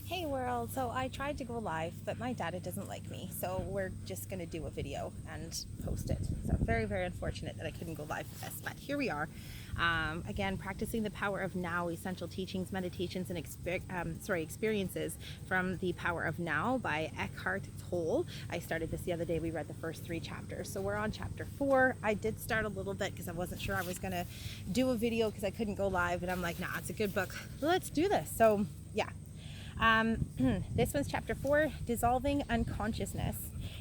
Hey world, so I tried to go live, but my data doesn't like me, so we're just gonna do a video and post it. So very, very unfortunate that I couldn't go live with this, but here we are. Again, practicing the power of now, essential teachings, meditations, and experiences from the Power of Now by Eckhart Tolle. I started this the other day. We read the first 3 chapters, so we're on chapter 4. I did start a little bit because I wasn't sure I was gonna do a video because I couldn't go live, and I'm like, nah, it's a good book. Let's do this. So yeah. This one's chapter 4, Dissolving Unconsciousness.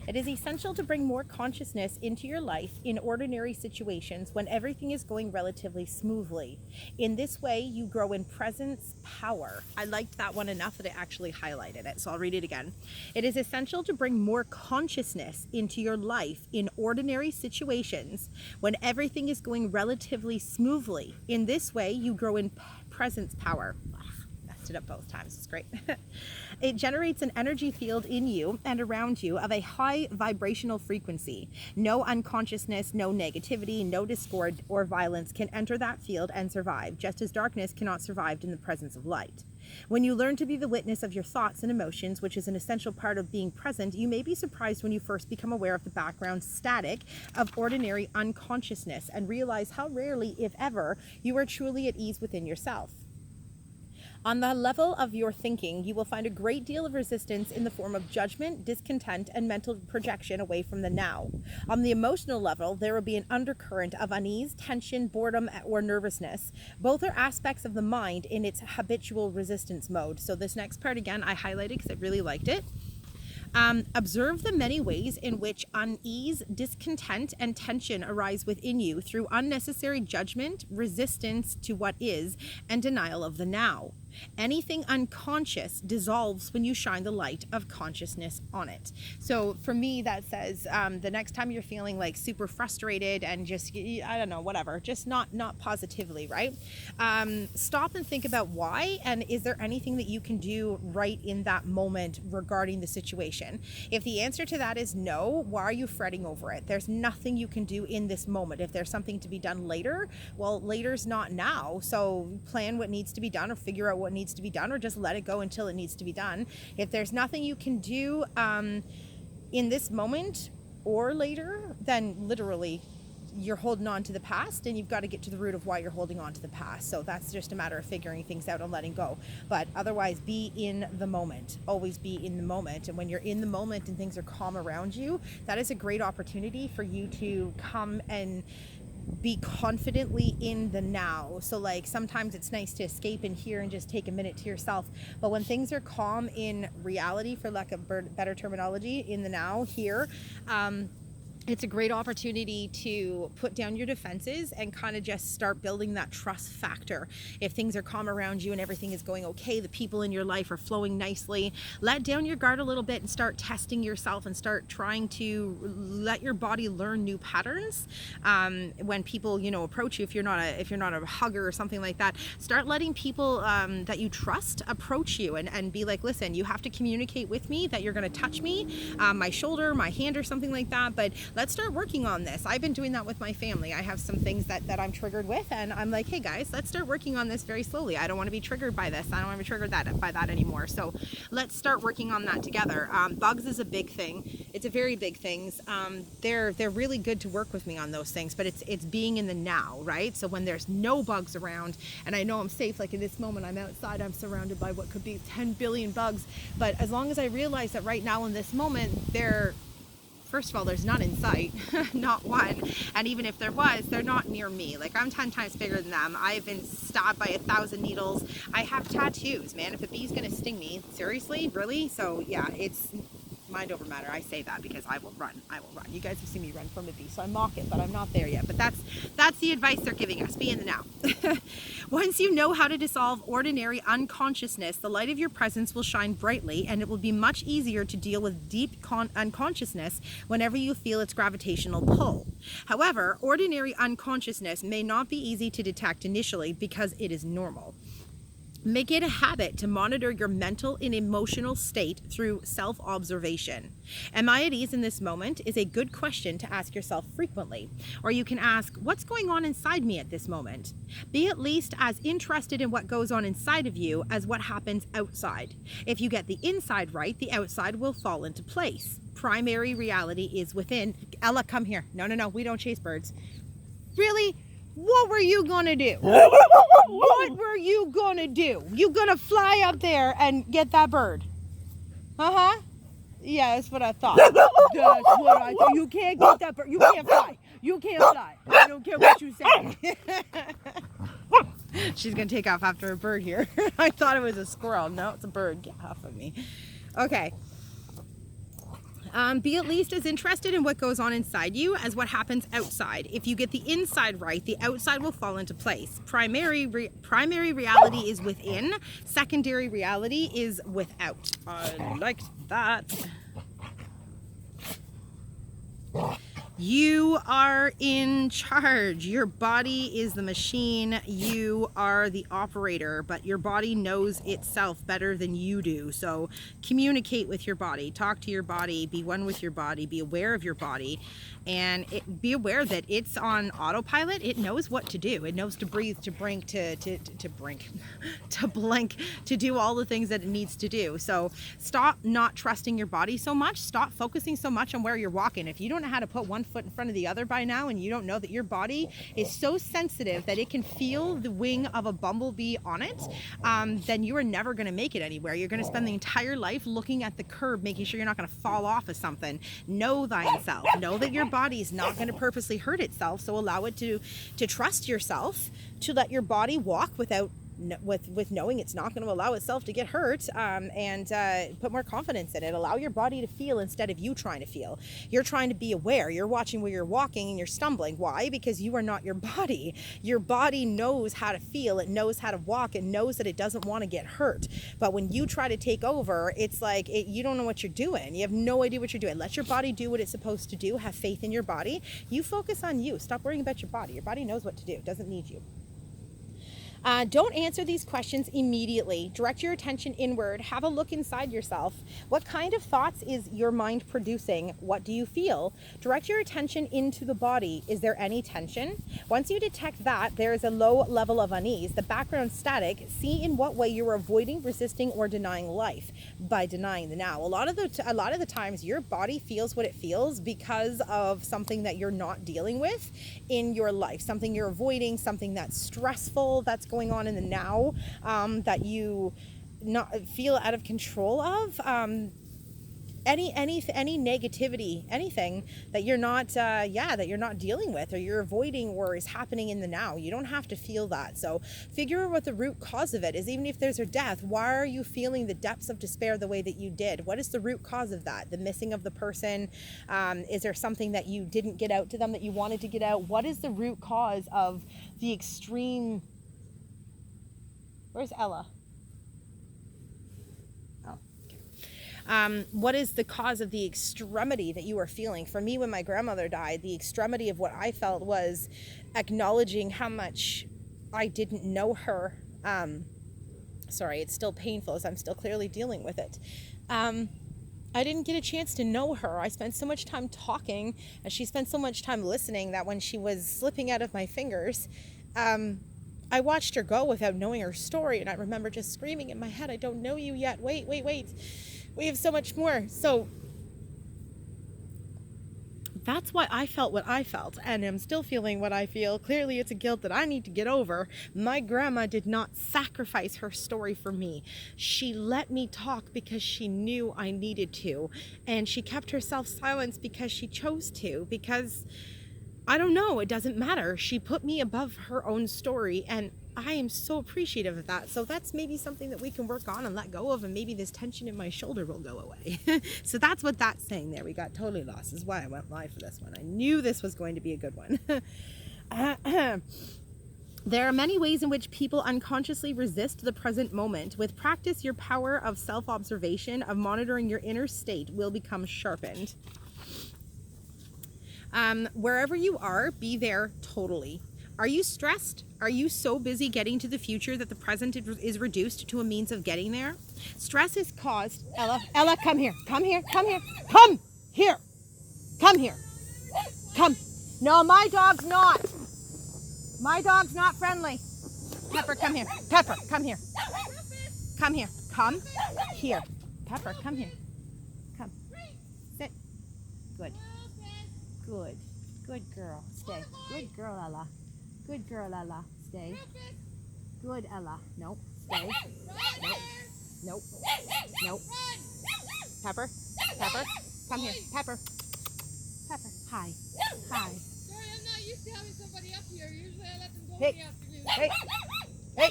It is essential to bring more consciousness into your life in ordinary situations when everything is going relatively smoothly. In this way, you grow in presence power. I liked that one enough that I actually highlighted it, so I'll read it again. It is essential to bring more consciousness into your life in ordinary situations when everything is going relatively smoothly. In this way, you grow in presence power. It up both times. It's great. It generates an energy field in you and around you of a high vibrational frequency. No unconsciousness, no negativity, no discord or violence can enter that field and survive, just as darkness cannot survive in the presence of light. When you learn to be the witness of your thoughts and emotions, which is an essential part of being present, you may be surprised when you first become aware of the background static of ordinary unconsciousness and realize how rarely, if ever, you are truly at ease within yourself. On the level of your thinking, you will find a great deal of resistance in the form of judgment, discontent, and mental projection away from the now. On the emotional level, there will be an undercurrent of unease, tension, boredom, or nervousness. Both are aspects of the mind in its habitual resistance mode. So this next part, again, I highlighted because I really liked it. Observe the many ways in which unease, discontent, and tension arise within you through unnecessary judgment, resistance to what is, and denial of the now. Anything unconscious dissolves when you shine the light of consciousness on it. So for me, that says the next time you're feeling like super frustrated and just, I don't know, whatever, just not positively, right? Stop and think about why, and is there anything that you can do right in that moment regarding the situation? If the answer to that is no, why are you fretting over it? There's nothing you can do in this moment. If there's something to be done later, well, later's not now. So plan what needs to be done or figure out what needs to be done, or just let it go until it needs to be done. If there's nothing you can do in this moment or later, then literally you're holding on to the past, and you've got to get to the root of why you're holding on to the past. So that's just a matter of figuring things out and letting go. But otherwise, be in the moment. Always be in the moment. And when you're in the moment and things are calm around you, that is a great opportunity for you to come and be confidently in the now. So like sometimes it's nice to escape in here and just take a minute to yourself, but when things are calm in reality, for lack of better terminology, in the now here, it's a great opportunity to put down your defenses and kind of just start building that trust factor. If things are calm around you and everything is going okay, the people in your life are flowing nicely, let down your guard a little bit and start testing yourself and start trying to let your body learn new patterns. When people, approach you, if you're not a hugger or something like that, start letting people that you trust approach you and be like, listen, you have to communicate with me that you're going to touch me, my shoulder, my hand, or something like that, but let's start working on this. I've been doing that with my family. I have some things that I'm triggered with, and I'm like, hey guys, let's start working on this very slowly. I don't want to be triggered by this. I don't want to be triggered by that anymore. So let's start working on that together. Bugs is a big thing. It's a very big thing. They're really good to work with me on those things, but it's being in the now, right? So when there's no bugs around, and I know I'm safe, like in this moment, I'm outside, I'm surrounded by what could be 10 billion bugs, but as long as I realize that right now in this moment, first of all, there's none in sight, not one. And even if there was, they're not near me. Like, I'm 10 times bigger than them. I've been stabbed by 1,000 needles. I have tattoos, man. If a bee's gonna sting me, seriously, really? So yeah, it's mind over matter. I say that because I will run. You guys have seen me run from a bee, so I mock it, but I'm not there yet. But that's the advice they're giving us. Be in the now. Once you know how to dissolve ordinary unconsciousness, the light of your presence will shine brightly, and it will be much easier to deal with deep unconsciousness whenever you feel its gravitational pull. However, ordinary unconsciousness may not be easy to detect initially because it is normal. Make it a habit to monitor your mental and emotional state through self-observation. Am I at ease in this moment is a good question to ask yourself frequently. Or you can ask, what's going on inside me at this moment? Be at least as interested in what goes on inside of you as what happens outside. If you get the inside right, the outside will fall into place. Primary reality is within. Ella, come here. No, we don't chase birds. Really? What were you gonna do? What were you gonna do? You gonna fly up there and get that bird? Uh-huh. Yeah, that's what I thought. That's what I thought. You can't get that bird. You can't fly. You can't fly. I don't care what you say. She's gonna take off after a bird here. I thought it was a squirrel. No, it's a bird. Get off of me. Okay. Be at least as interested in what goes on inside you as what happens outside. If you get the inside right, the outside will fall into place. Primary reality is within. Secondary reality is without. I liked that. You are in charge. Your body is the machine. You are the operator, but your body knows itself better than you do. So communicate with your body, talk to your body, be one with your body, be aware of your body, and be aware that it's on autopilot. It knows what to do. It knows to breathe, to blink, to blink, to do all the things that it needs to do. So stop not trusting your body so much. Stop focusing so much on where you're walking. If you don't know how to put one foot in front of the other by now, and you don't know that your body is so sensitive that it can feel the wing of a bumblebee on it, then you are never going to make it anywhere. You're going to spend the entire life looking at the curb, making sure you're not going to fall off of something. Know thyself. Know that your body is not going to purposely hurt itself, so allow it to trust yourself, to let your body walk with knowing it's not going to allow itself to get hurt, and put more confidence in it. Allow your body to feel instead of you trying to feel. You're trying to be aware. You're watching where you're walking and you're stumbling. Why? Because you are not your body. Your body knows how to feel. It knows how to walk. It knows that it doesn't want to get hurt. But when you try to take over, it's like you don't know what you're doing. You have no idea what you're doing. Let your body do what it's supposed to do. Have faith in your body. You focus on you. Stop worrying about your body. Your body knows what to do. It doesn't need you. Don't answer these questions immediately. Direct your attention inward. Have a look inside yourself. What kind of thoughts is your mind producing? What do you feel? Direct your attention into the body. Is there any tension? Once you detect that there is a low level of unease, the background static, see in what way you're avoiding, resisting, or denying life by denying the now. A lot of the times your body feels what it feels because of something that you're not dealing with in your life, something you're avoiding, something that's stressful, that's going on in the now, that you not feel out of control of, any negativity, anything that you're not that you're not dealing with, or you're avoiding, or is happening in the now. You don't have to feel that. So figure out what the root cause of it is. Even if there's a death, why are you feeling the depths of despair the way that you did? What is the root cause of that? The missing of the person? Is there something that you didn't get out to them that you wanted to get out? What is the root cause of the extreme? Where's Ella? Oh, okay. What is the cause of the extremity that you are feeling? For me, when my grandmother died, the extremity of what I felt was acknowledging how much I didn't know her. Sorry, it's still painful as I'm still clearly dealing with it. I didn't get a chance to know her. I spent so much time talking, and she spent so much time listening, that when she was slipping out of my fingers, I watched her go without knowing her story, and I remember just screaming in my head, I don't know you yet. Wait. We have so much more. So that's why I felt what I felt, and I'm still feeling what I feel. Clearly, it's a guilt that I need to get over. My grandma did not sacrifice her story for me. She let me talk because she knew I needed to, and she kept herself silent because she chose to, because I don't know, it doesn't matter. She put me above her own story, and I am so appreciative of that. So that's maybe something that we can work on and let go of, and maybe this tension in my shoulder will go away. So that's what that's saying there. We got totally lost. This is why I went live for this one. I knew this was going to be a good one. There are many ways in which people unconsciously resist the present moment. With practice, your power of self-observation, of monitoring your inner state, will become sharpened. Wherever you are, be there totally. Are you stressed? Are you so busy getting to the future that the present is reduced to a means of getting there? Stress is caused. Ella, come here. Come here. Come here. Come here. Come here. Come. No, my dog's not. My dog's not friendly. Pepper, come here. Pepper, come here. Come here. Come here. Pepper, come here. Come. Sit. Good. Good. Good girl. Stay. Good girl, Ella. Good girl, Ella. Stay. Good, Ella. Nope. Stay. Nope. Nope. Nope. Pepper. Pepper. Come here. Pepper. Pepper. Hi. Hi. Sorry, I'm not used to having somebody up here. Usually I let them go Hey. in the afternoon. Hey. Hey.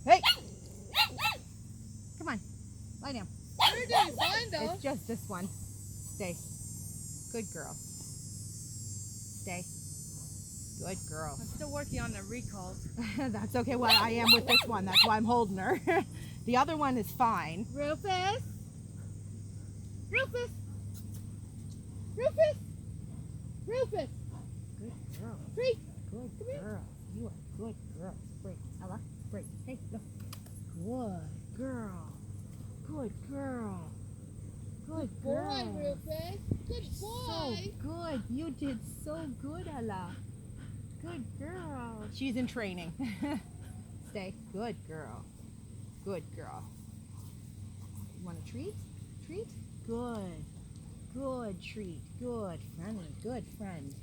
Hey. Come on. Lie down. You're doing fine though. It's just this one. Stay. Good girl. Stay. Good girl. I'm still working on the recalls. That's okay. Well, I am with this one. That's why I'm holding her. The other one is fine. Rufus? Rufus? Rufus? Rufus? Good girl. Free? Good girl. You are good girl. Break. Ella, break. Hey, look. Good girl. Good girl. Good Boy, girl. Rufus. Good So boy. good. You did so good, Ella. Good girl. She's in training. Stay. Good girl. Good girl. You want a treat? Treat? Good. Good treat. Good friendly. Good friend.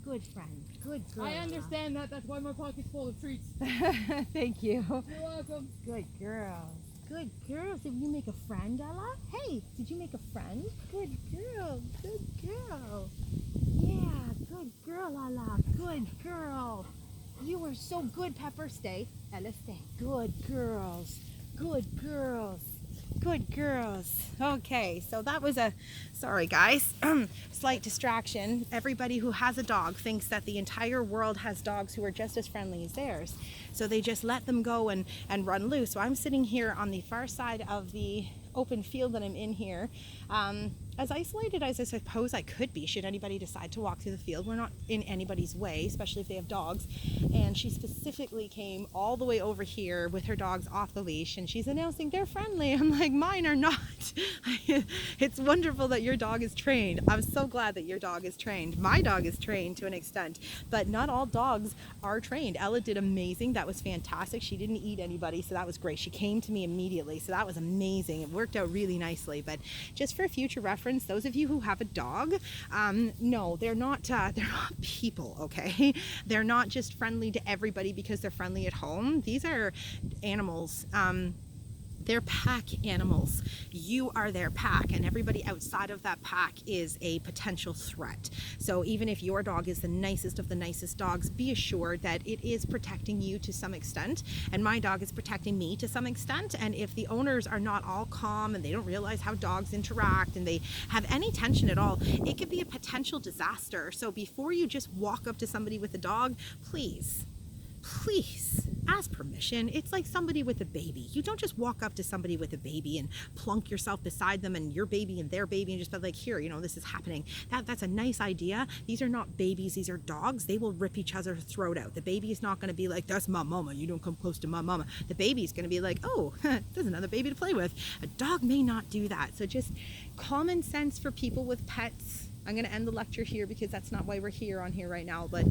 Good friend. Good girl. I understand that. That's why my pocket's full of treats. Thank you. You're welcome. Good girls. Good girls. Did you make a friend, Ella? Hey, did you make a friend? Good girl. Good girl. Yeah, good girl, Ella. Good girl. You were so good, Pepper. Stay. Ella, stay. Good girls. Good girls. Good girls. Okay, so that was a, sorry guys, slight distraction. Everybody who has a dog thinks that the entire world has dogs who are just as friendly as theirs. So they just let them go and run loose. So I'm sitting here on the far side of the open field that I'm in here. As isolated as I suppose I could be should anybody decide to walk through the field. We're not in anybody's way, especially if they have dogs. And she specifically came all the way over here with her dogs off the leash and she's announcing they're friendly. I'm like, mine are not. It's wonderful that your dog is trained. I'm so glad that your dog is trained. My dog is trained to an extent, but not all dogs are trained. Ella did amazing. That was fantastic. She didn't eat anybody, so that was great. She came to me immediately, so that was amazing. It worked out really nicely. But just for future reference, those of you who have a dog, no, they're not people, okay? They're not just friendly to everybody because they're friendly at home. These are animals. They're pack animals. You are their pack, and everybody outside of that pack is a potential threat. So even if your dog is the nicest of the nicest dogs, be assured that it is protecting you to some extent, and my dog is protecting me to some extent. And if the owners are not all calm and they don't realize how dogs interact and they have any tension at all, it could be a potential disaster. So before you just walk up to somebody with a dog, please ask permission. It's like somebody with a baby. You don't just walk up to somebody with a baby and plunk yourself beside them and your baby and their baby and just be like, here, you know, this is happening. That's a nice idea. These are not babies. These are dogs. They will rip each other's throat out. The baby is not going to be like, that's my mama. You don't come close to my mama. The baby is going to be like, oh, there's another baby to play with. A dog may not do that. So just common sense for people with pets. I'm going to end the lecture here because that's not why we're here on here right now, but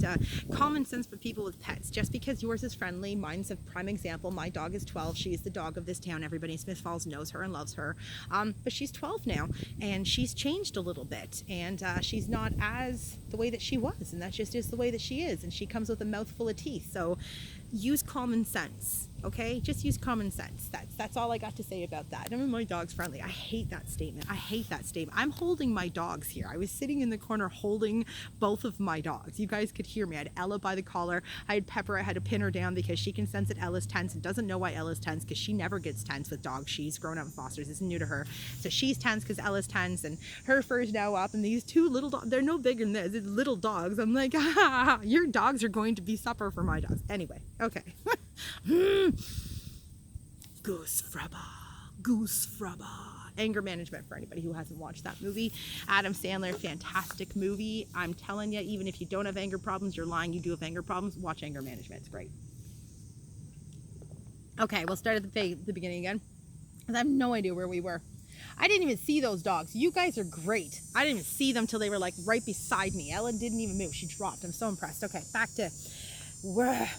common sense for people with pets. Just because yours is friendly, mine's a prime example. My dog is 12. She is the dog of this town. Everybody in Smith Falls knows her and loves her. But she's 12 now, and she's changed a little bit, and she's not as the way that she was, and that just is the way that she is, and she comes with a mouthful of teeth. So use common sense. Okay, just use common sense. That's all I got to say about that. I mean, my dog's friendly. I hate that statement. I hate that statement. I'm holding my dogs here. I was sitting in the corner holding both of my dogs. You guys could hear me. I had Ella by the collar. I had Pepper. I had to pin her down because she can sense that Ella's tense and doesn't know why Ella's tense because she never gets tense with dogs. She's grown up in fosters. It's new to her. So she's tense because Ella's tense and her fur's now up. And these two little dogs, they're no bigger than this. It's little dogs. I'm like, your dogs are going to be supper for my dogs. Anyway, okay. Goose frabba, goose frabba. Anger Management, for anybody who hasn't watched that movie. Adam Sandler, fantastic movie. I'm telling you, even if you don't have anger problems, you're lying, you do have anger problems, watch Anger Management. It's great. Okay, we'll start at the beginning again, because I have no idea where we were. I didn't even see those dogs. You guys are great. I didn't even see them till they were like right beside me. Ellen didn't even move. She dropped. I'm so impressed. Okay, back to where.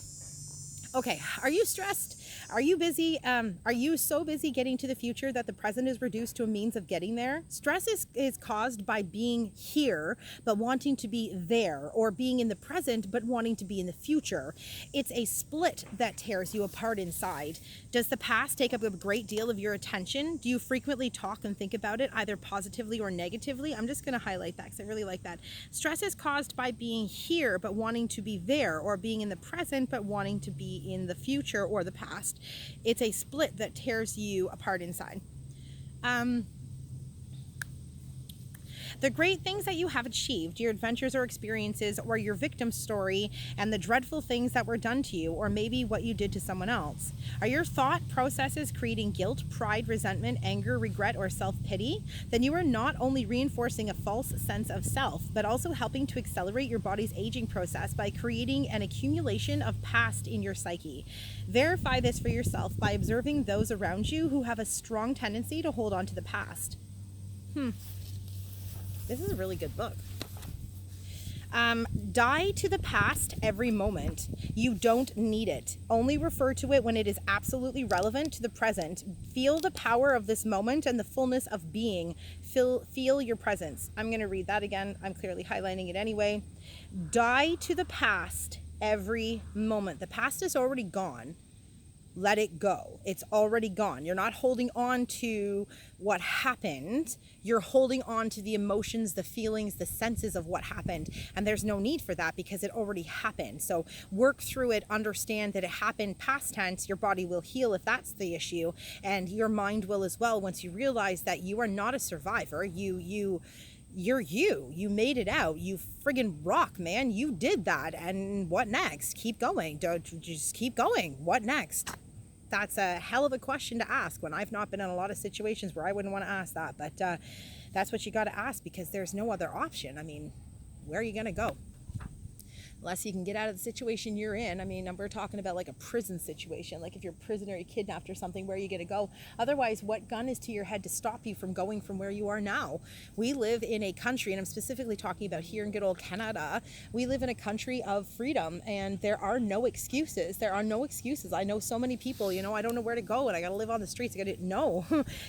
Okay, are you stressed? Are you busy? Are you so busy getting to the future that the present is reduced to a means of getting there? Stress is caused by being here but wanting to be there, or being in the present but wanting to be in the future. It's a split that tears you apart inside. Does the past take up a great deal of your attention? Do you frequently talk and think about it, either positively or negatively? I'm just going to highlight that because I really like that. Stress is caused by being here but wanting to be there, or being in the present but wanting to be in the future or the past. It's a split that tears you apart inside. The great things that you have achieved, your adventures or experiences, or your victim story, and the dreadful things that were done to you, or maybe what you did to someone else. Are your thought processes creating guilt, pride, resentment, anger, regret, or self-pity? Then you are not only reinforcing a false sense of self, but also helping to accelerate your body's aging process by creating an accumulation of past in your psyche. Verify this for yourself by observing those around you who have a strong tendency to hold on to the past. This is a really good book. Die to the past every moment. You don't need it. Only refer to it when it is absolutely relevant to the present. Feel the power of this moment and the fullness of being. Feel your presence. I'm going to read that again. I'm clearly highlighting it anyway. Die to the past every moment. The past is already gone. Let it go. It's already gone. You're not holding on to what happened. You're holding on to the emotions, the feelings, the senses of what happened. And there's no need for that because it already happened. So work through it, understand that it happened past tense. Your body will heal if that's the issue. And your mind will as well once you realize that you are not a survivor. You're you made it out. You friggin' rock, man. You did that. And what next? Keep going. Don't just keep going. What next? That's a hell of a question to ask when I've not been in a lot of situations where I wouldn't want to ask that. But that's what you got to ask, because there's no other option. I mean, where are you going to go? Unless you can get out of the situation you're in. I mean, we're talking about like a prison situation. Like if you're a prisoner, you're kidnapped or something, where are you going to go? Otherwise, what gun is to your head to stop you from going from where you are now? We live in a country, and I'm specifically talking about here in good old Canada. We live in a country of freedom, and there are no excuses. There are no excuses. I know so many people, I don't know where to go, and I got to live on the streets. No,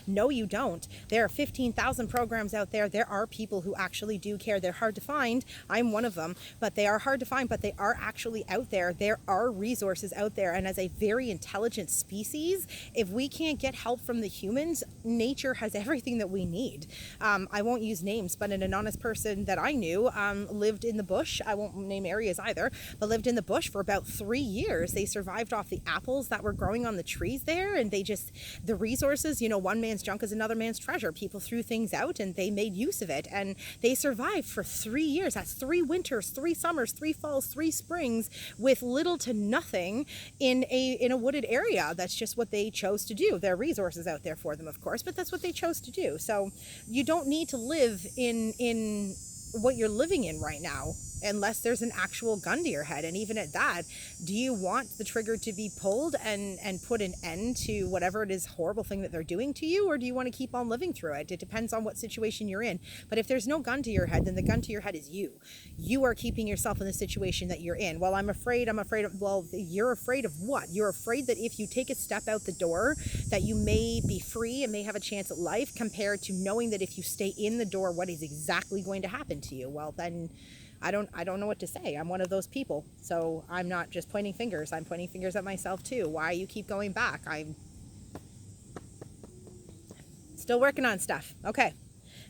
no, you don't. There are 15,000 programs out there. There are people who actually do care. They're hard to find. I'm one of them, but they are hard to find. But they are actually out there. There are resources out there. And as a very intelligent species, if we can't get help from the humans, nature has everything that we need. I won't use names, but an anonymous person that I knew lived in the bush. I won't name areas either, but lived in the bush for about 3 years. They survived off the apples that were growing on the trees there. And the resources, one man's junk is another man's treasure. People threw things out and they made use of it. And they survived for 3 years. That's 3 winters, 3 summers, 3 falls, 3 springs with little to nothing in a wooded area. That's just what they chose to do. There are resources out there for them, of course, but that's what they chose to do. So you don't need to live in what you're living in right now unless there's an actual gun to your head. And even at that, do you want the trigger to be pulled and put an end to whatever it is horrible thing that they're doing to you, or do you want to keep on living through it? It depends on what situation you're in. But if there's no gun to your head, then the gun to your head is you. You are keeping yourself in the situation that you're in. Well, I'm afraid of, well, you're afraid of what? You're afraid that if you take a step out the door, that you may be free and may have a chance at life, compared to knowing that if you stay in the door, what is exactly going to happen to you? Well, then I don't know what to say. I'm one of those people. So I'm not just pointing fingers. I'm pointing fingers at myself too. Why you keep going back? I'm still working on stuff. Okay.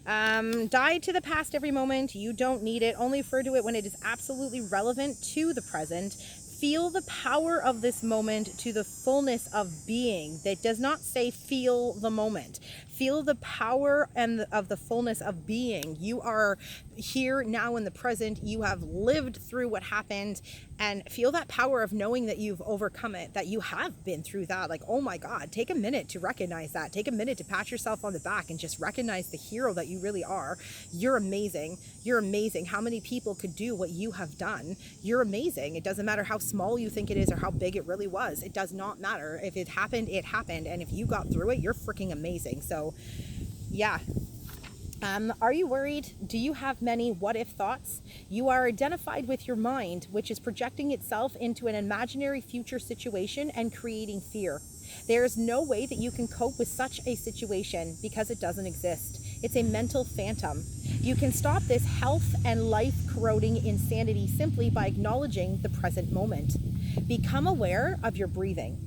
Die to the past every moment. You don't need it. Only refer to it when it is absolutely relevant to the present. Feel the power of this moment to the fullness of being. That does not say feel the moment. Feel the power of the fullness of being. You are here now in the present. You have lived through what happened, and feel that power of knowing that you've overcome it, that you have been through that. Like, oh my God, take a minute to recognize that. Take a minute to pat yourself on the back and just recognize the hero that you really are. You're amazing. You're amazing. How many people could do what you have done? You're amazing. It doesn't matter how small you think it is or how big it really was. It does not matter. If it happened, it happened. And if you got through it, you're freaking amazing. So yeah. Are you worried? Do you have many what if thoughts? You are identified with your mind, which is projecting itself into an imaginary future situation and creating fear. There is no way that you can cope with such a situation because it doesn't exist. It's a mental phantom. You can stop this health and life corroding insanity simply by acknowledging the present moment. Become aware of your breathing.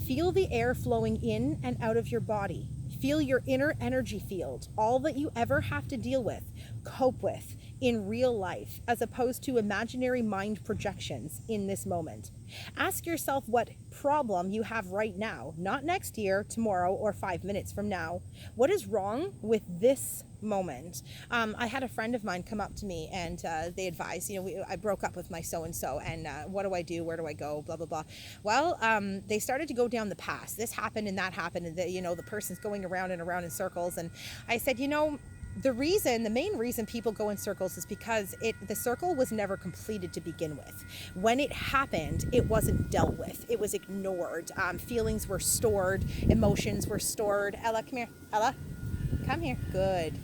Feel the air flowing in and out of your body. Feel your inner energy field, all that you ever have to deal with, cope with in real life, as opposed to imaginary mind projections in this moment. Ask yourself what problem you have right now, not next year, tomorrow, or 5 minutes from now. What is wrong with this moment? I had a friend of mine come up to me and they advised, I broke up with my so-and-so and what do I do? Where do I go? Blah, blah, blah. Well, they started to go down the past. This happened and that happened, and the person's going around and around in circles. And I said, the main reason people go in circles is because the circle was never completed to begin with. When it happened, it wasn't dealt with. It was ignored. Feelings were stored. Emotions were stored. Ella, come here. Ella, come here. Good.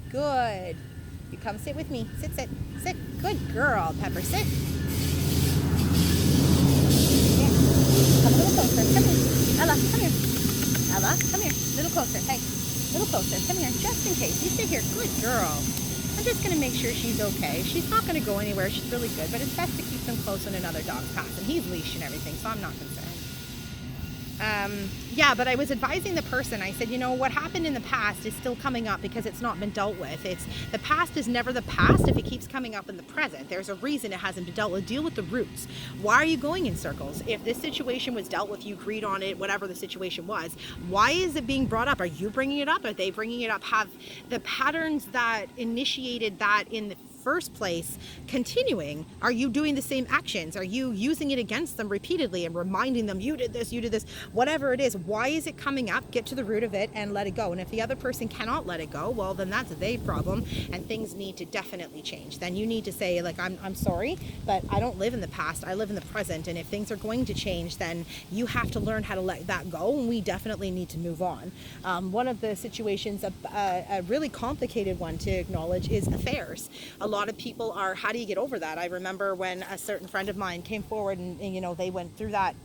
You come sit with me. Sit. Good girl, Pepper. Sit. Here. Come a little closer. Come here. Ella, come here. Ella, come here. A little closer. Hey. A little closer. Come here, just in case. You sit here. Good girl. I'm just going to make sure she's okay. She's not going to go anywhere. She's really good, but it's best to keep them close when another dog's passing. He's leashed and everything, so I'm not concerned. But I was advising the person. I said, what happened in the past is still coming up because it's not been dealt with. The past is never the past if it keeps coming up in the present. There's a reason it hasn't been dealt with. Deal with the roots. Why are you going in circles? If this situation was dealt with, you agreed on it, whatever the situation was, why is it being brought up? Are you bringing it up? Are they bringing it up? Have the patterns that initiated that in the first place continuing? Are you doing the same actions? Are you using it against them repeatedly and reminding them, you did this, whatever it is? Why is it coming up? Get to the root of it and let it go. And if the other person cannot let it go, well, then that's their problem and things need to definitely change. Then you need to say, like, I'm sorry, but I don't live in the past. I live in the present. And if things are going to change, then you have to learn how to let that go. And we definitely need to move on. One of the situations, a really complicated one to acknowledge, is affairs. A lot of people are, how do you get over that? I remember when a certain friend of mine came forward and they went through that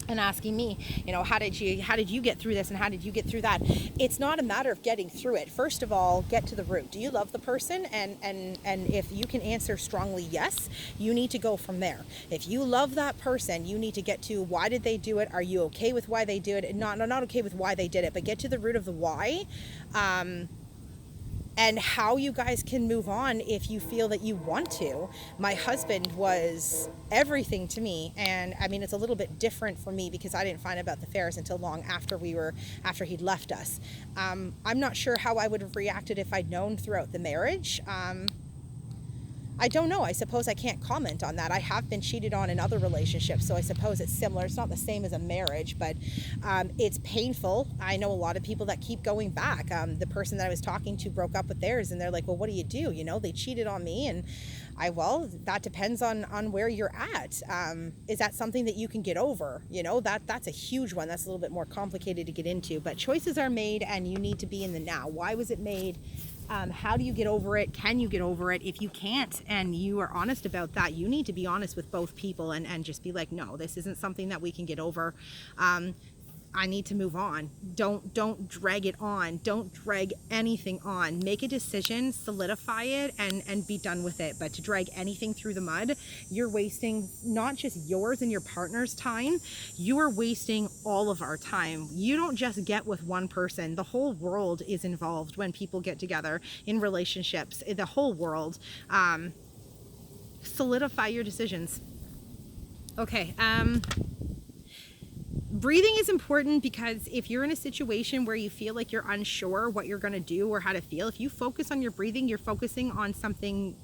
and asking me, how did you get through this and how did you get through that? It's not a matter of getting through it. First of all, get to the root. Do you love the person? And if you can answer strongly yes, you need to go from there. If you love that person, you need to get to why did they do it? Are you okay with why they do it? Not okay with why they did it, but get to the root of the why. And how you guys can move on if you feel that you want to. My husband was everything to me, and I mean, it's a little bit different for me because I didn't find out about the affairs until long after he'd left us. I'm not sure how I would have reacted if I'd known throughout the marriage. I don't know. I suppose I can't comment on that. I have been cheated on in other relationships, so I suppose it's similar. It's not the same as a marriage, but it's painful. I know a lot of people that keep going back. The person that I was talking to broke up with theirs, and they're like, well, what do you do? They cheated on me, and that depends on where you're at. Is that something that you can get over? That's a huge one. That's a little bit more complicated to get into, but choices are made, and you need to be in the now. Why was it made? How do you get over it? Can you get over it? If you can't and you are honest about that, you need to be honest with both people and just be like, no, this isn't something that we can get over. I need to move on. Don't drag it on. Don't drag anything on. Make a decision, solidify it, and be done with it. But to drag anything through the mud, you're wasting not just yours and your partner's time, you are wasting all of our time. You don't just get with one person. The whole world is involved when people get together in relationships. The whole world. Solidify your decisions. Okay. Breathing is important because if you're in a situation where you feel like you're unsure what you're going to do or how to feel, if you focus on your breathing, you're focusing on something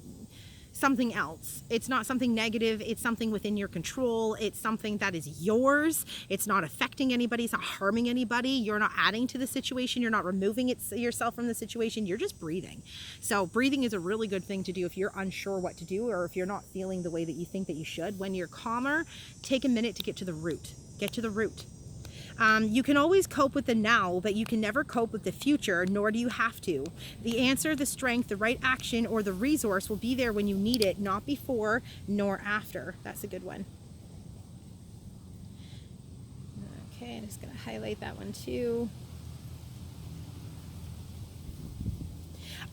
else. It's not something negative. It's something within your control. It's something that is yours. It's not affecting anybody. It's not harming anybody. You're not adding to the situation. You're not removing yourself from the situation. You're just breathing. So breathing is a really good thing to do if you're unsure what to do or if you're not feeling the way that you think that you should. When you're calmer, take a minute to get to the root. Get to the root. You can always cope with the now, but you can never cope with the future, nor do you have to. The answer, the strength, the right action, or the resource will be there when you need it, not before nor after. That's a good one. Okay, I'm just going to highlight that one too.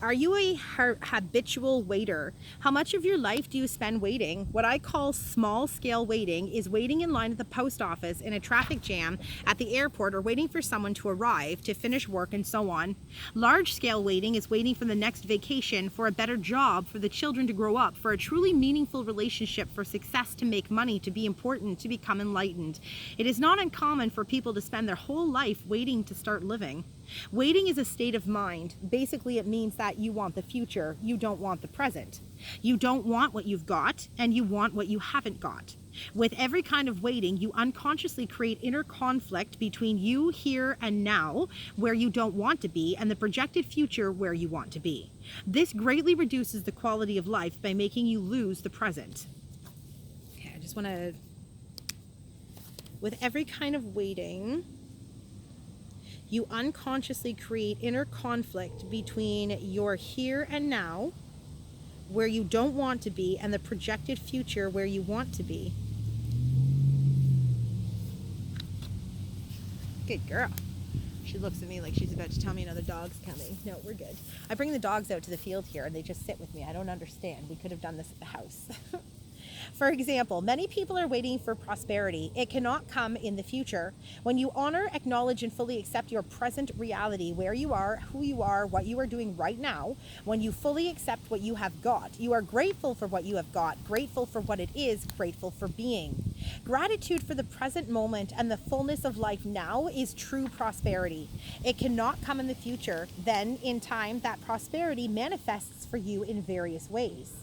Are you a habitual waiter? How much of your life do you spend waiting? What I call small scale waiting is waiting in line at the post office, in a traffic jam, at the airport, or waiting for someone to arrive, to finish work, and so on. Large scale waiting is waiting for the next vacation, for a better job, for the children to grow up, for a truly meaningful relationship, for success, to make money, to be important, to become enlightened. It is not uncommon for people to spend their whole life waiting to start living. Waiting is a state of mind. Basically, it means that you want the future, you don't want the present. You don't want what you've got, and you want what you haven't got. With every kind of waiting, you unconsciously create inner conflict between you here and now, where you don't want to be, and the projected future where you want to be. This greatly reduces the quality of life by making you lose the present. Okay, I just want to... With every kind of waiting, you unconsciously create inner conflict between your here and now, where you don't want to be, and the projected future where you want to be. Good girl. She looks at me like she's about to tell me another dog's coming. No, we're good. I bring the dogs out to the field here and they just sit with me. I don't understand. We could have done this at the house. For example, many people are waiting for prosperity. It cannot come in the future. When you honor, acknowledge, and fully accept your present reality, where you are, who you are, what you are doing right now, when you fully accept what you have got, you are grateful for what you have got, grateful for what it is, grateful for being. Gratitude for the present moment and the fullness of life now is true prosperity. It cannot come in the future. Then, in time, that prosperity manifests for you in various ways.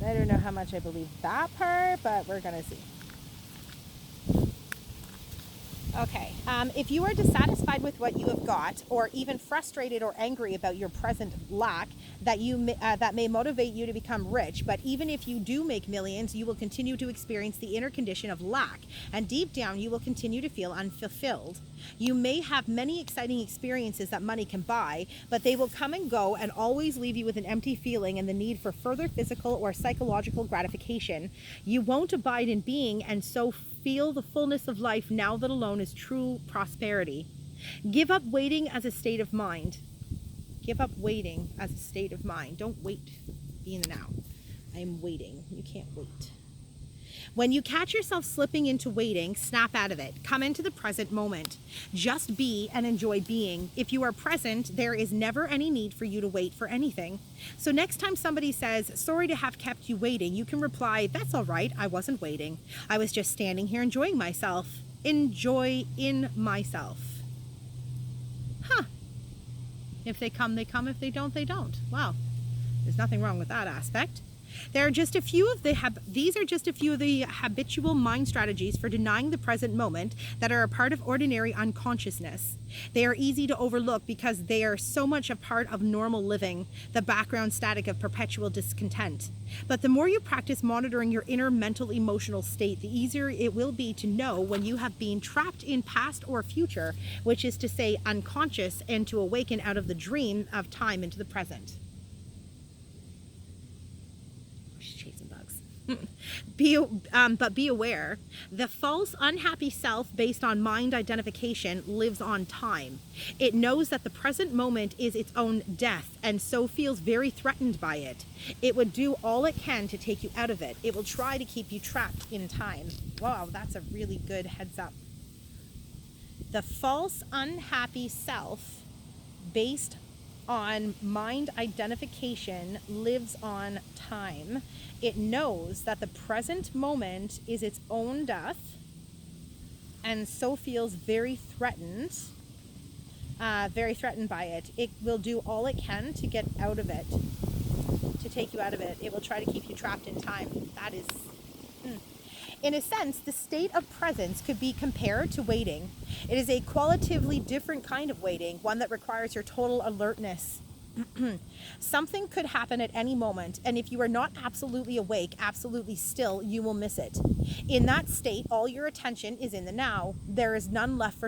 I don't know how much I believe that part, but we're going to see. Okay, if you are dissatisfied with what you have got, or even frustrated or angry about your present lack, that may motivate you to become rich, but even if you do make millions, you will continue to experience the inner condition of lack, and deep down you will continue to feel unfulfilled. You may have many exciting experiences that money can buy, but they will come and go and always leave you with an empty feeling and the need for further physical or psychological gratification. You won't abide in being, and so feel the fullness of life now that alone is true prosperity. Give up waiting as a state of mind. Give up waiting as a state of mind. Don't wait. Be in the now. I am waiting. You can't wait. When you catch yourself slipping into waiting, snap out of it. Come into the present moment. Just be and enjoy being. If you are present, there is never any need for you to wait for anything. So next time somebody says, "Sorry to have kept you waiting," you can reply, "That's all right. I wasn't waiting. I was just standing here enjoying myself." Enjoy in myself. Huh. If they come, they come. If they don't, they don't. Wow. There's nothing wrong with that aspect. These are just a few of the habitual mind strategies for denying the present moment that are a part of ordinary unconsciousness. They are easy to overlook because they are so much a part of normal living, the background static of perpetual discontent. But the more you practice monitoring your inner mental emotional state, the easier it will be to know when you have been trapped in past or future, which is to say unconscious, and to awaken out of the dream of time into the present. Chasing bugs. But be aware, the false unhappy self based on mind identification lives on time. It knows that the present moment is its own death, and so feels very threatened by it. It would do all it can to take you out of it. It will try to keep you trapped in time. Wow, that's a really good heads up. The false unhappy self based on mind identification lives on time. It knows that the present moment is its own death, and so feels very threatened by it. It will do all it can to get out of it, to take you out of it. It will try to keep you trapped in time. That is... In a sense, the state of presence could be compared to waiting. It is a qualitatively different kind of waiting, one that requires your total alertness. Something could happen at any moment, and if you are not absolutely awake, absolutely still, you will miss it. In that state, all your attention is in the now. There is none left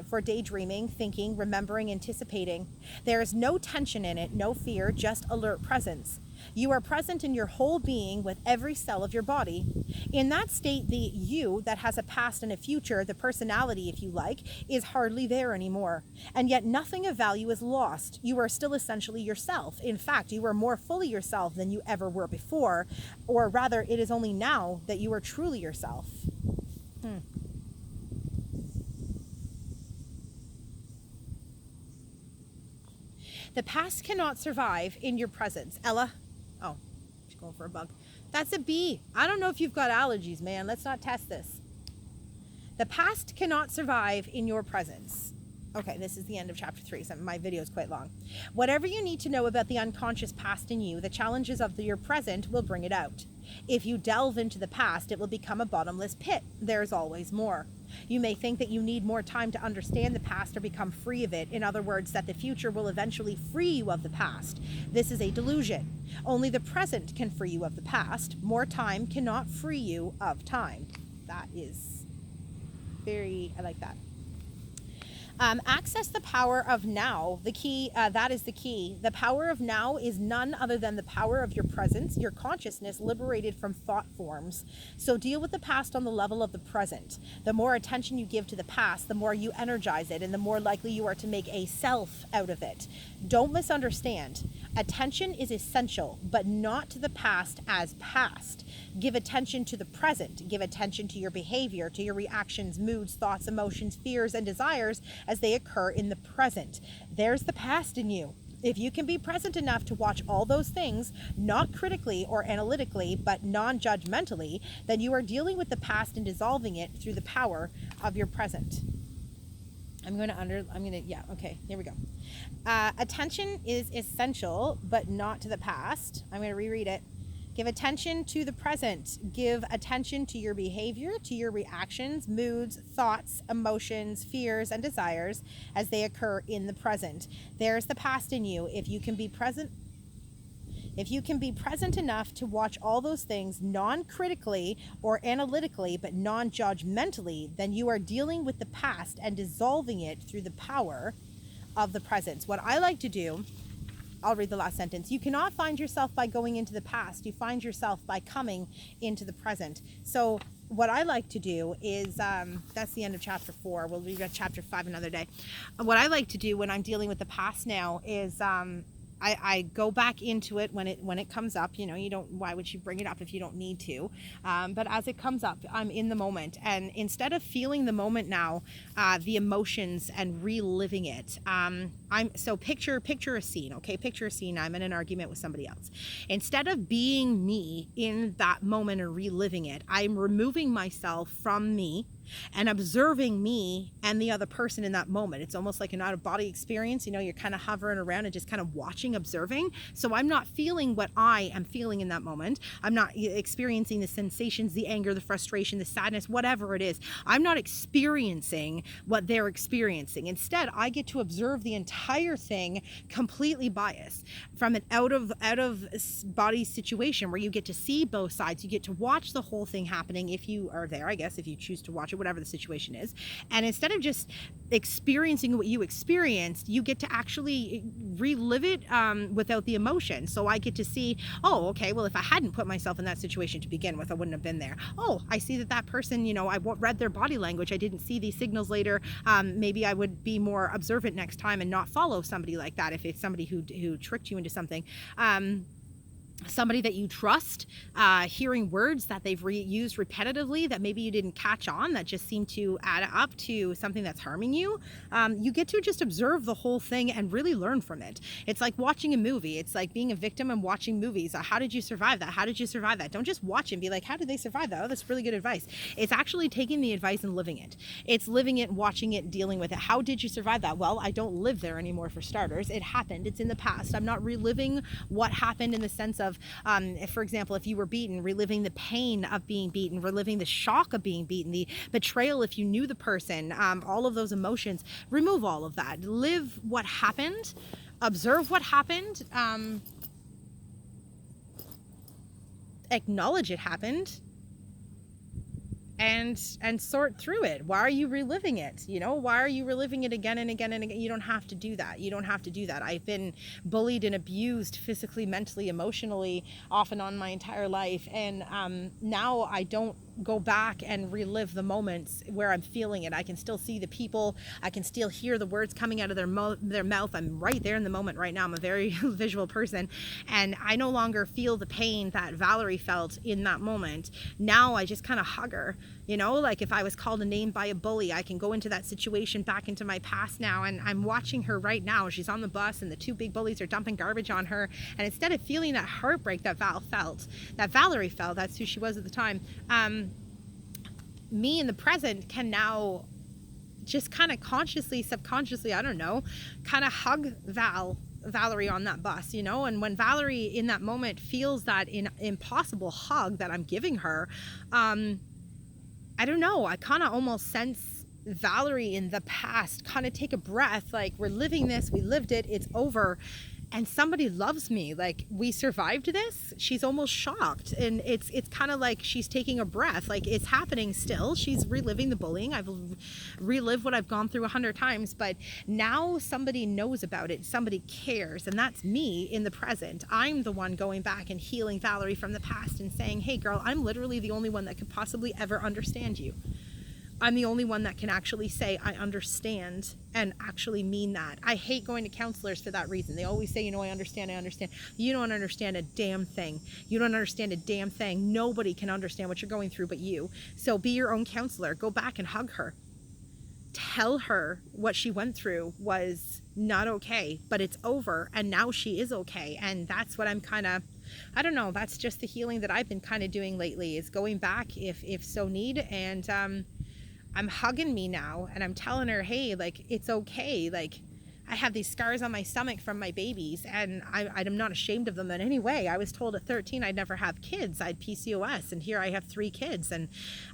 for daydreaming, thinking, remembering, anticipating. There is no tension in it, no fear, just alert presence. You are present in your whole being with every cell of your body. In that state, the you that has a past and a future, the personality, if you like, is hardly there anymore. And yet nothing of value is lost. You are still essentially yourself. In fact, you are more fully yourself than you ever were before. Or rather, it is only now that you are truly yourself. The past cannot survive in your presence. Ella? Oh, she's going for a bug. That's a bee. I don't know if you've got allergies, man. Let's not test this. The past cannot survive in your presence. Okay, this is the end of chapter 3. So my video is quite long. Whatever you need to know about the unconscious past in you, the challenges of your present will bring it out. If you delve into the past, it will become a bottomless pit. There's always more. You may think that you need more time to understand the past or become free of it. In other words, that the future will eventually free you of the past. This is a delusion. Only the present can free you of the past. More time cannot free you of time. That is I like that. Access the power of now. The key, that is the key. The power of now is none other than the power of your presence, your consciousness liberated from thought forms. So deal with the past on the level of the present. The more attention you give to the past, the more you energize it, and the more likely you are to make a self out of it. Don't misunderstand. Attention is essential, but not to the past as past. Give attention to the present. Give attention to your behavior, to your reactions, moods, thoughts, emotions, fears, and desires as they occur in the present. There's the past in you. If you can be present enough to watch all those things, not critically or analytically, but non-judgmentally, then you are dealing with the past and dissolving it through the power of your present. Okay, here we go. Attention is essential, but not to the past. I'm going to reread it. Give attention to the present. Give attention to your behavior, to your reactions, moods, thoughts, emotions, fears, and desires as they occur in the present. There's the past in you. If you can be present enough to watch all those things non-critically or analytically, but non-judgmentally, then you are dealing with the past and dissolving it through the power of the present. What I like to do, I'll read the last sentence. You cannot find yourself by going into the past. You find yourself by coming into the present. So what I like to do is, that's the end of chapter 4. We'll read chapter 5 another day. What I like to do when I'm dealing with the past now is, I go back into it when it comes up. Why would you bring it up if you don't need to? But as it comes up, I'm in the moment. And instead of feeling the moment now, the emotions and reliving it, picture a scene, okay? Picture a scene. I'm in an argument with somebody else. Instead of being me in that moment or reliving it, I'm removing myself from me and observing me and the other person in that moment. It's almost like an out-of-body experience. You're kind of hovering around and just kind of watching, observing. So I'm not feeling what I am feeling in that moment. I'm not experiencing the sensations, the anger, the frustration, the sadness, whatever it is. I'm not experiencing what they're experiencing. Instead, I get to observe the entire thing completely biased from an out-of-body situation where you get to see both sides. You get to watch the whole thing happening if you are there, I guess, if you choose to watch it, whatever the situation is. And instead of just experiencing what you experienced, you get to actually relive it without the emotion. So I get to see, oh, okay, well, if I hadn't put myself in that situation to begin with, I wouldn't have been there. Oh, I see that person, I read their body language. I didn't see these signals later. Maybe I would be more observant next time and not follow somebody like that if it's somebody who tricked you into something. somebody that you trust, hearing words that they've used repetitively that maybe you didn't catch on, that just seem to add up to something that's harming you. You get to just observe the whole thing and really learn from it. It's like watching a movie. It's like being a victim and watching movies. How did you survive that? How did you survive that? Don't just watch and be like, how did they survive that? Oh, that's really good advice. It's actually taking the advice and living it. It's living it, watching it, dealing with it. How did you survive that? Well, I don't live there anymore, for starters. It happened. It's in the past. I'm not reliving what happened in the sense of, for example, if you were beaten, reliving the pain of being beaten, reliving the shock of being beaten, the betrayal if you knew the person, all of those emotions. Remove all of that. Live what happened. Observe what happened. Acknowledge it happened. And sort through it. Why are you reliving it? You know, why are you reliving it again and again and again? You don't have to do that. You don't have to do that. I've been bullied and abused physically, mentally, emotionally, off and on my entire life. And now I don't go back and relive the moments where I'm feeling it. I can still see the people. I can still hear the words coming out of their mouth. I'm right there in the moment right now. I'm a very visual person, and I no longer feel the pain that Valerie felt in that moment. Now I just kind of hug her. You know, like if I was called a name by a bully, I can go into that situation, back into my past now, and I'm watching her right now. She's on the bus and the two big bullies are dumping garbage on her, and instead of feeling that heartbreak that Valerie felt, that's who she was at the time, me in the present can now just kind of consciously, subconsciously, I don't know, kind of hug Valerie on that bus, you know. And when Valerie in that moment feels that impossible hug that I'm giving her, I don't know, I kind of almost sense Valerie in the past kind of take a breath, like, we're living this, we lived it, it's over, and somebody loves me, like, we survived this. She's almost shocked, and it's kind of like she's taking a breath, like it's happening still. She's reliving the bullying. I've relived what I've gone through 100 times, but now somebody knows about it, somebody cares, and that's me in the present. I'm the one going back and healing Valerie from the past and saying, hey girl, I'm literally the only one that could possibly ever understand you. I'm the only one that can actually say I understand and actually mean that. I hate going to counselors for that reason. They always say, you know, I understand. You don't understand a damn thing. You don't understand a damn thing. Nobody can understand what you're going through but you. So be your own counselor. Go back and hug her. Tell her what she went through was not okay, but it's over, and now she is okay. And that's what I'm kind of, I don't know, that's just the healing that I've been kind of doing lately, is going back if so need, and I'm hugging me now, and I'm telling her, hey, like, it's okay. Like, I have these scars on my stomach from my babies, and I'm not ashamed of them in any way. I was told at 13 I'd never have kids. I had PCOS, and here I have 3 kids. And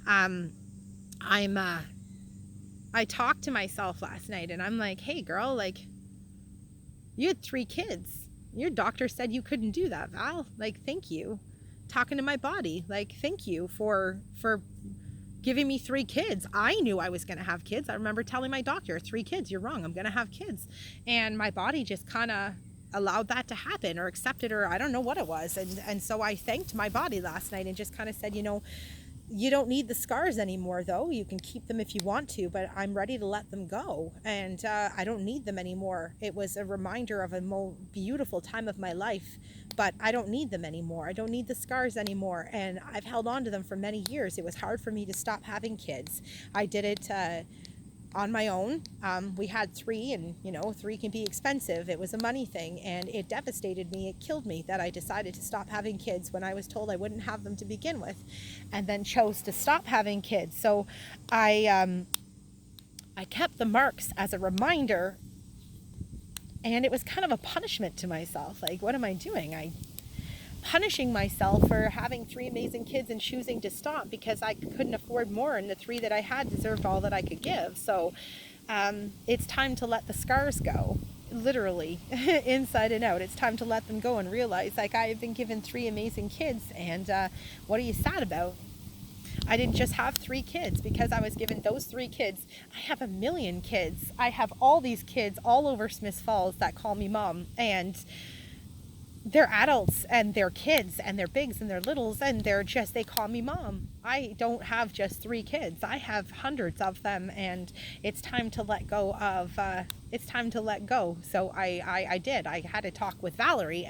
I talked to myself last night, and I'm like, hey girl, like, you had 3 kids. Your doctor said you couldn't do that, Val. Like, thank you. Talking to my body, like, thank you for giving me 3 kids. I knew I was going to have kids. I remember telling my doctor, 3 kids, you're wrong, I'm going to have kids. And my body just kind of allowed that to happen, or accepted, or I don't know what it was. And so I thanked my body last night and just kind of said, you know, you don't need the scars anymore, though. You can keep them if you want to, but I'm ready to let them go. And I don't need them anymore. It was a reminder of a beautiful time of my life, but I don't need them anymore. I don't need the scars anymore. And I've held on to them for many years. It was hard for me to stop having kids. I did it on my own. We had 3, and you know, 3 can be expensive. It was a money thing, and it devastated me. It killed me that I decided to stop having kids when I was told I wouldn't have them to begin with, and then chose to stop having kids. So I kept the marks as a reminder, and it was kind of a punishment to myself. Like, what am I doing? Punishing myself for having 3 amazing kids and choosing to stop because I couldn't afford more, and the 3 that I had deserved all that I could give. So it's time to let the scars go, literally, inside and out. It's time to let them go and realize, like, I have been given 3 amazing kids, and what are you sad about? I didn't just have 3 kids because I was given those 3 kids. I have a million kids. I have all these kids all over Smiths Falls that call me mom, and they're adults, and they're kids, and they're bigs, and they're littles, and they call me mom. I don't have just 3 kids. I have hundreds of them, and it's time to let go of, it's time to let go. So I did. I had a talk with Valerie,